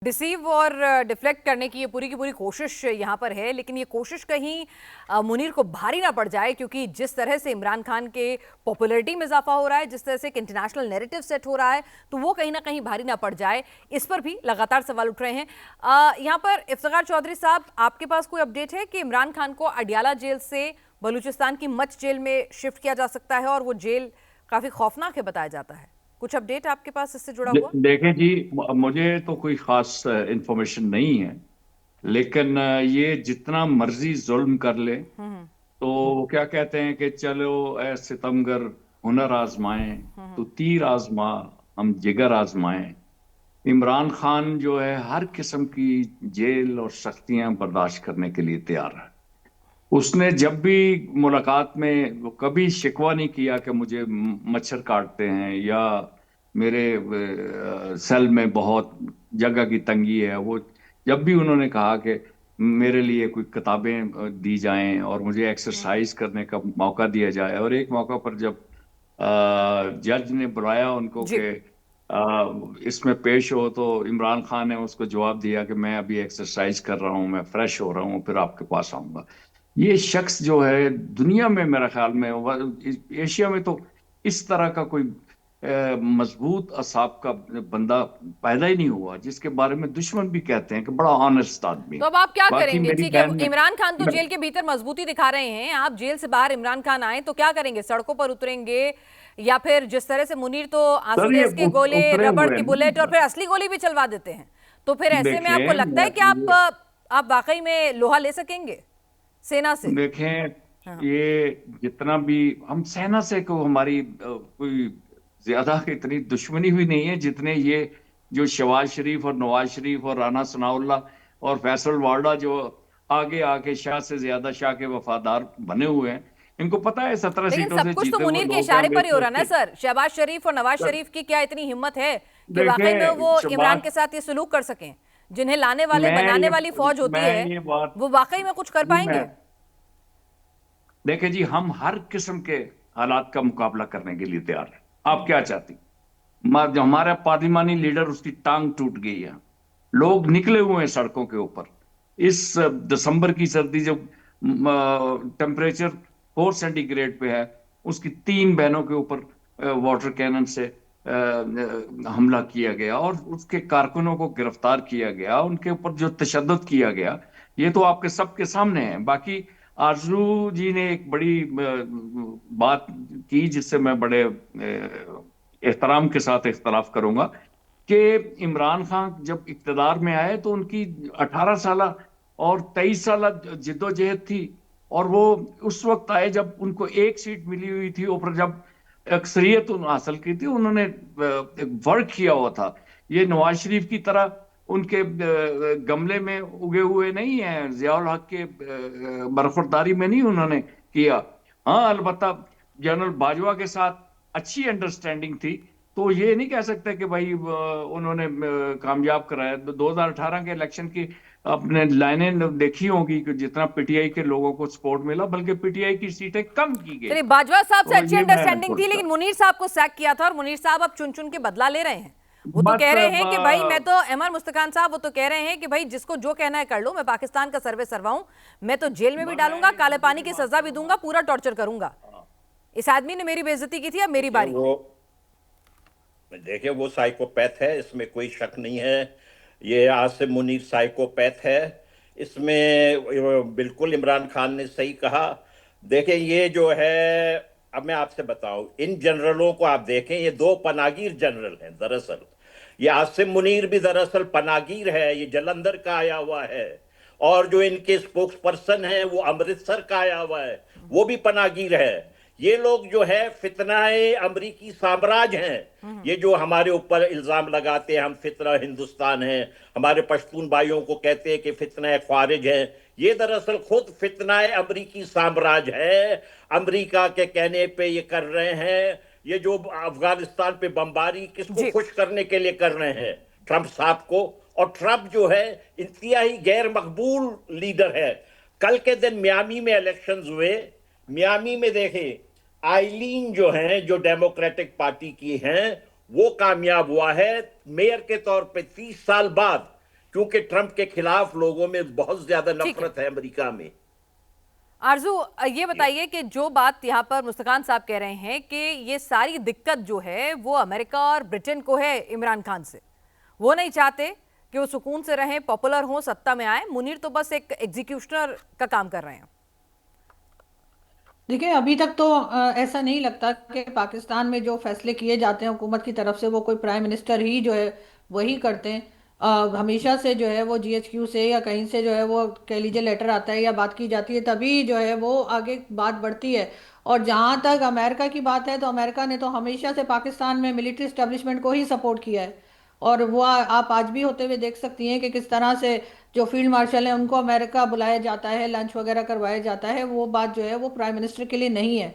Deceive और deflect करने की ये पूरी की पूरी कोशिश यहाँ पर है, लेकिन ये कोशिश कहीं मुनीर को भारी ना पड़ जाए, क्योंकि जिस तरह से इमरान खान के पॉपुलैरिटी में इजाफा हो रहा है, जिस तरह से एक इंटरनेशनल नैरेटिव सेट हो रहा है, तो वो कहीं ना कहीं भारी ना पड़ जाए। इस पर भी लगातार सवाल उठ रहे हैं। यहाँ पर इफ्तिखार चौधरी साहब, आपके पास कोई अपडेट है कि इमरान खान को अडियाला जेल से बलूचिस्तान की मच जेल में शिफ्ट किया जा सकता है और वो जेल काफी खौफनाक है बताया जाता है? कुछ अपडेट आपके पास इससे जुड़ा हुआ? देखें जी, मुझे तो कोई खास इंफॉर्मेशन नहीं है। लेकिन ये जितना मर्जी जुल्म कर ले, तो वो क्या कहते हैं कि चलो ए सितमगर हुनर आजमाएं, तो तीर आजमा हम जिगर आजमाएं। इमरान खान जो है हर किस्म की जेल और सख्तियां बर्दाश्त करने के लिए तैयार है। उसने जब भी मुलाकात में वो कभी शिकवा नहीं किया कि मुझे मच्छर काटते हैं या मेरे सेल में बहुत जगह की तंगी है। वो जब भी उन्होंने कहा कि मेरे लिए कोई किताबें दी जाएं और मुझे एक्सरसाइज करने का मौका दिया जाए, और एक मौका पर जब जज ने बुलाया उनको जी। कि इसमें पेश हो, तो इमरान खान ने उसको जवाब दिया कि मैं अभी एक्सरसाइज कर रहा हूँ, मैं फ्रेश हो रहा हूँ, फिर आपके पास आऊंगा। ये शख्स जो है दुनिया में, मेरा ख्याल में एशिया में तो इस तरह का कोई मजबूत असाब का बंदा पैदा ही नहीं हुआ, जिसके बारे में दुश्मन भी कहते हैं कि बड़ा ऑनेस्ट आदमी तो है। अब आप क्या बाकी करेंगे? मेरी ठीक है, बहन ने इमरान खान तो जेल के भीतर मजबूती दिखा रहे हैं, आप जेल से बाहर इमरान खान आए तो क्या करेंगे? सड़कों पर उतरेंगे या फिर जिस तरह से मुनीर तो आंसू सर, ये गैस के गोले, उतरे रबड़ हुए की हैं बुलेट और ना। फिर असली गोली भी चलवा देते हैं, तो फिर ऐसे में आपको देखें लगता है कि ये आप वाकई में लोहा ले सकेंगे सेना से? देखें हाँ। ये जितना भी हम सेना से को हमारी कोई ज्यादा इतनी दुश्मनी भी नहीं है, जितने ये जो शहबाज शरीफ और नवाज शरीफ और राना सनाउल्लाह और फैसल वाडा जो आगे आके शाह से ज्यादा शाह के वफादार बने हुए हैं, इनको पता है 17 लेकिन सीटों सब से कुछ तो जीते हुए मुनीर के लोग हैं इशारे पर ही हो रहा है ना बेतरतीब। सर। शहबाज शरीफ और नवाज शरीफ की क्या इतनी हिम्मत है कि वाकई में देखें वो इमरान शहबाज, के साथ ये सलूक कर सकें? जिन्हें लाने वाले मैं बनाने ये वाली फौज होती मैं है, ये बात वो वाकई में कुछ कर मैं पाएंगे? देखें जी, हम हर किस्म के हालात का मुकाबला करने के लिए तैयार हैं। आप क्या चाहती? जो हमारा पार्लिमानी लीडर, उसकी टांग टूट गई है, लोग निकले हुए हैं सड़कों के ऊपर। इस दिसंबर की सर्दी जब टेम्परेचर 4 सेंटीग्रेड पे है, उसकी 3 बहनों के ऊपर वाटर कैनन से हमला किया गया और उसके कारकुनों को गिरफ्तार किया गया, उनके ऊपर जो तशद्दुद किया गया, ये तो आपके सबके सामने है। बाकी आरजू जी ने एक बड़ी बात की जिससे मैं बड़े एहतराम के साथ इख्तलाफ करूंगा, कि इमरान खान जब इक्तदार में आए तो उनकी 18 साल और 23 साल जिद्दोजहद थी, और वो उस वक्त आए जब उनको एक सीट मिली हुई थी, ऊपर जब अक्सरियत हासिल की थी, उन्होंने वर्क किया हुआ था। ये नवाज शरीफ की तरह उनके गमले में उगे हुए नहीं है, जियाउल हक के बरखुरदारी में नहीं उन्होंने किया। हाँ, अलबत्ता जनरल बाजवा के साथ अच्छी अंडरस्टैंडिंग थी, तो ये नहीं कह सकते कि भाई उन्होंने कामयाब कराया। 2018 के इलेक्शन की आपने लाइनें देखी होगी कि जितना पीटीआई के लोगों को सपोर्ट मिला, बल्कि पीटीआई की सीटें कम की गई। चलिए, बाजवा साहब से तो अच्छी ये मैं अंडरस्टैंडिंग थी, सोचता लेकिन मुनीर साहब को सैक किया था और मुनीर साहब अब चुन चुन के बदला ले रहे हैं। वो तो बस कह रहे हैं कि भाई मैं तो एमआर मुस्तकान साहब, वो तो कह रहे हैं कि भाई जिसको जो कहना है कर लो, मैं पाकिस्तान का सर्वे सर्वा हूं, मैं तो जेल में भी मैं डालूंगा, एक काले मुद्दे पानी पे की बात सजा भी करूंगा। दूंगा, पूरा टॉर्चर करूंगा। हाँ, इस आदमी ने मेरी बेइज्जती की थी, अब मेरी देखिए बारी। वो देखिए वो साइकोपैथ है, इसमें कोई शक नहीं है। ये आसिम मुनीर साइकोपैथ है। इसमें बिल्कुल इमरान खान ने सही कहा। देखिए ये जो है, अब मैं आपसे बताऊं, इन जनरलों को आप देखें, ये दो पनागीर जनरल हैं दरअसल। ये आसिम मुनीर भी दरअसल पनागीर है, ये जलंधर का आया हुआ है। और जो इनके स्पोक्स पर्सन है वो अमृतसर का आया हुआ है, वो भी पनागीर है। ये लोग जो है फितनाए अमरीकी साम्राज्य हैं। ये जो हमारे ऊपर इल्जाम लगाते हैं हम फितना हिंदुस्तान हैं, हमारे पश्तून भाइयों को कहते हैं कि फितना ख्वारिज है, ये दरअसल खुद फितनाए अमरीकी साम्राज्य है। अमरीका के कहने पे ये कर रहे हैं। ये जो अफगानिस्तान पे बमबारी किसको जी। खुश करने के लिए कर रहे हैं? ट्रंप साहब को। और ट्रंप जो है इंतहाई गैर मकबूल लीडर है। कल के दिन मियामी में इलेक्शंस हुए। मियामी में देखें, आइलीन जो हैं, जो डेमोक्रेटिक पार्टी की हैं, वो कामयाब हुआ है मेयर के तौर पे 30 साल बाद। क्योंकि ट्रंप के खिलाफ लोगों में बहुत ज्यादा ठीक है। नफरत है अमेरिका में। आरजू, ये बताइए कि जो बात यहाँ पर मुस्तकान साहब कह रहे हैं कि ये सारी दिक्कत जो है वो अमेरिका और ब्रिटेन को है इमरान खान से, वो नहीं चाहते कि वो सुकून से रहें, पॉपुलर हों, सत्ता में आए। मुनीर तो बस एक एग्जीक्यूशनर का काम कर रहे हैं। देखिए, अभी तक तो ऐसा नहीं लगता कि पाकिस्तान में जो फैसले किए जाते हैं हुकूमत की तरफ से वो कोई प्राइम मिनिस्टर ही जो है वही करते हैं। हमेशा से जो है वो जीएचक्यू से या कहीं से जो है वो कह लीजिए लेटर आता है या बात की जाती है, तभी जो है वो आगे बात बढ़ती है। और जहाँ तक अमेरिका की बात है तो अमेरिका ने तो हमेशा से पाकिस्तान में मिलिट्री इस्टेब्लिशमेंट को ही सपोर्ट किया है। और वो आप आज भी होते हुए देख सकती हैं कि किस तरह से जो फील्ड मार्शल है उनको अमेरिका बुलाया जाता है, लंच वगैरह करवाया जाता है। वो बात जो है वो प्राइम मिनिस्टर के लिए नहीं है।